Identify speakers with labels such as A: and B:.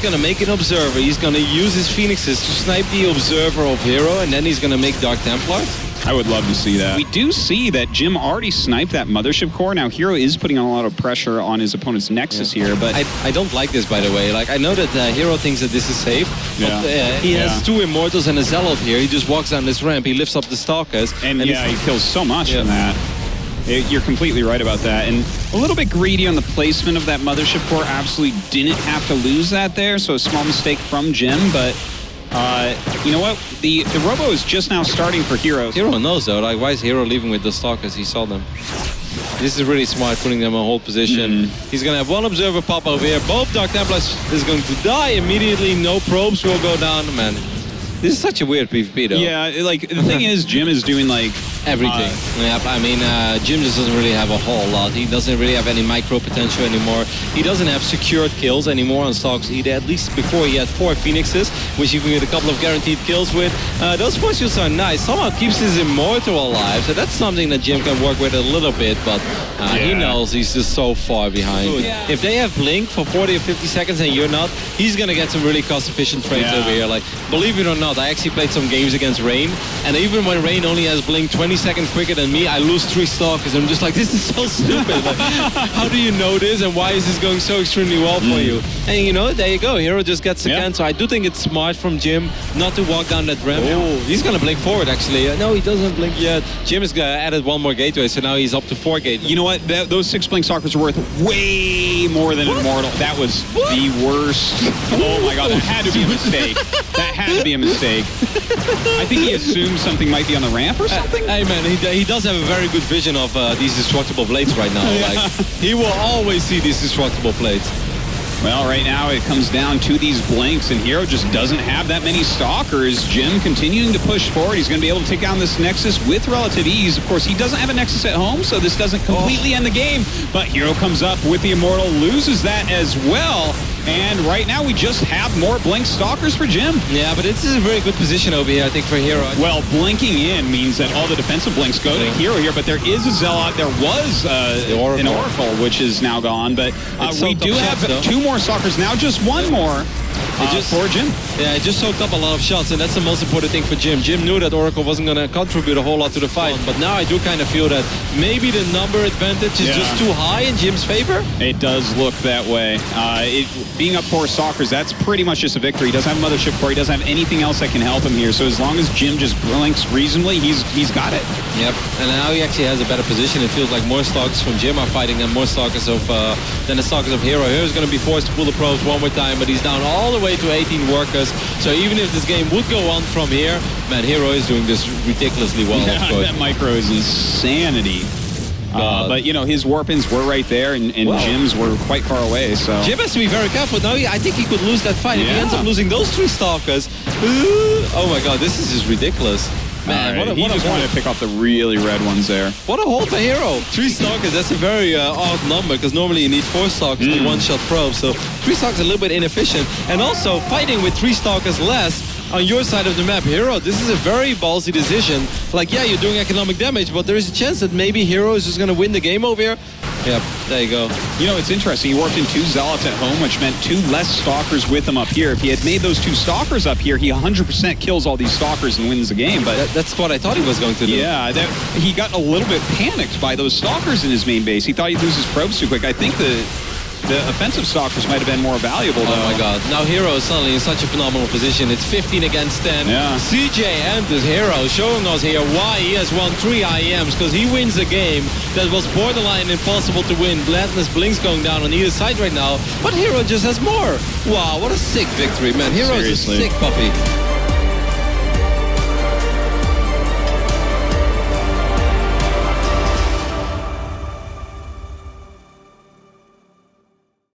A: gonna make an observer. He's gonna use his Phoenixes to snipe the observer of herO, and then he's gonna make Dark Templars.
B: I would love to see that. We do see that Jim already sniped that Mothership core. Now, herO is putting on a lot of pressure on his opponent's Nexus here, but...
A: I don't like this, by the way. Like, I know that herO thinks that this is safe, but he has 2 Immortals and a Zealot here. He just walks down this ramp, he lifts up the Stalkers.
B: And he kills so much from that. You're completely right about that. And a little bit greedy on the placement of that Mothership core. Absolutely didn't have to lose that there, so a small mistake from Jim, but... you know what? The Robo is just now starting for herO.
A: herO knows though, like why is herO leaving with the Stalkers? He saw them. This is really smart, putting them in hold position. He's gonna have 1 Observer pop over here. Both Dark Templars is going to die immediately. No probes will go down. Man, this is such a weird PvP though.
B: Yeah, like the thing is, Jim is doing like
A: everything. I mean, Jim just doesn't really have a whole lot. He doesn't really have any micro potential anymore. He doesn't have secured kills anymore on stocks either. At least before he had 4 Phoenixes, which you can get a couple of guaranteed kills with. Those force shields are nice. Somehow keeps his Immortal alive, so that's something that Jim can work with a little bit, but he knows he's just so far behind. If they have Blink for 40 or 50 seconds and you're not, he's gonna get some really cost-efficient trades over here. Like, believe it or not, I actually played some games against Rain, and even when Rain only has Blink 20 seconds quicker than me, I lose 3 Stalkers. I'm just like, this is so stupid. Like, how do you know this, and why is this going so extremely well for you? And you know, there you go. herO just gets again. So I do think it's smart from Jim not to walk down that ramp. Oh, he's gonna blink forward actually. No, he doesn't blink yet. Jim has added 1 more gateway, so now he's up to 4 gateways.
B: You know what? Those 6 Blink Stalkers are worth way more than Immortal. That was the worst. Oh my god, that had to be a mistake. That had to be a mistake. I think he assumed something might be on the ramp or something.
A: Hey man, he does have a very good vision of these destructible blades right now. Like, he will always see these destructible blades.
B: Well, right now it comes down to these blinks, and herO just doesn't have that many Stalkers. Jim continuing to push forward. He's going to be able to take down this Nexus with relative ease. Of course, he doesn't have a Nexus at home, so this doesn't completely end the game. But herO comes up with the Immortal, loses that as well. And right now we just have more Blink Stalkers for Jim.
A: Yeah, but this is a very good position over here, I think, for herO.
B: Well, blinking in means that all the defensive blinks go to herO here, but there is a Zealot. There was an Oracle, which is now gone, but we do have 2 more Stalkers now, just 1 more. For Jim.
A: Yeah, it just soaked up a lot of shots, and that's the most important thing for Jim. Jim knew that Oracle wasn't going to contribute a whole lot to the fight, but now I do kind of feel that maybe the number advantage is just too high in Jim's favor.
B: It does look that way. Being up 4 Stalkers, that's pretty much just a victory. He doesn't have a Mothership core. He doesn't have anything else that can help him here. So as long as Jim just blinks reasonably, he's got it.
A: Yep, and now he actually has a better position. It feels like more Stalkers from Jim are fighting than more Stalkers of than the Stalkers of herO. herO's going to be forced to pull the probes 1 more time, but he's down all the way to 18 workers. So even if this game would go on from here, man, herO is doing this ridiculously well.
B: Of course. That micro is insanity. But, you know, his warpins were right there, and Jim's were quite far away, so...
A: Jim has to be very careful. Now, I think he could lose that fight. If he ends up losing those 3 Stalkers... Oh my god, this is just ridiculous. Man,
B: he just wanted to pick off the really red ones there.
A: What a hold for herO. 3 Stalkers, that's a very odd number, because normally you need 4 Stalkers to one-shot probes, so 3 Stalkers are a little bit inefficient. And also, fighting with 3 Stalkers less on your side of the map, herO, this is a very ballsy decision. Like, yeah, you're doing economic damage, but there is a chance that maybe herO is just going to win the game over here. Yep, there you go.
B: You know, it's interesting. He warped in 2 Zealots at home, which meant 2 less Stalkers with him up here. If he had made those 2 Stalkers up here, he 100% kills all these Stalkers and wins the game. But
A: that's what I thought he was going to do.
B: Yeah, he got a little bit panicked by those Stalkers in his main base. He thought he'd lose his probes too quick. I think the offensive Stalkers might have been more valuable, though.
A: Oh my god. Now herO is suddenly in such a phenomenal position. It's 15 against 10.
B: Yeah.
A: CJ enters herO, showing us here why he has won 3 IEMs, because he wins a game that was borderline impossible to win. Blandness Blinks going down on either side right now, but herO just has more. Wow, what a sick victory, man. herO is a sick puppy.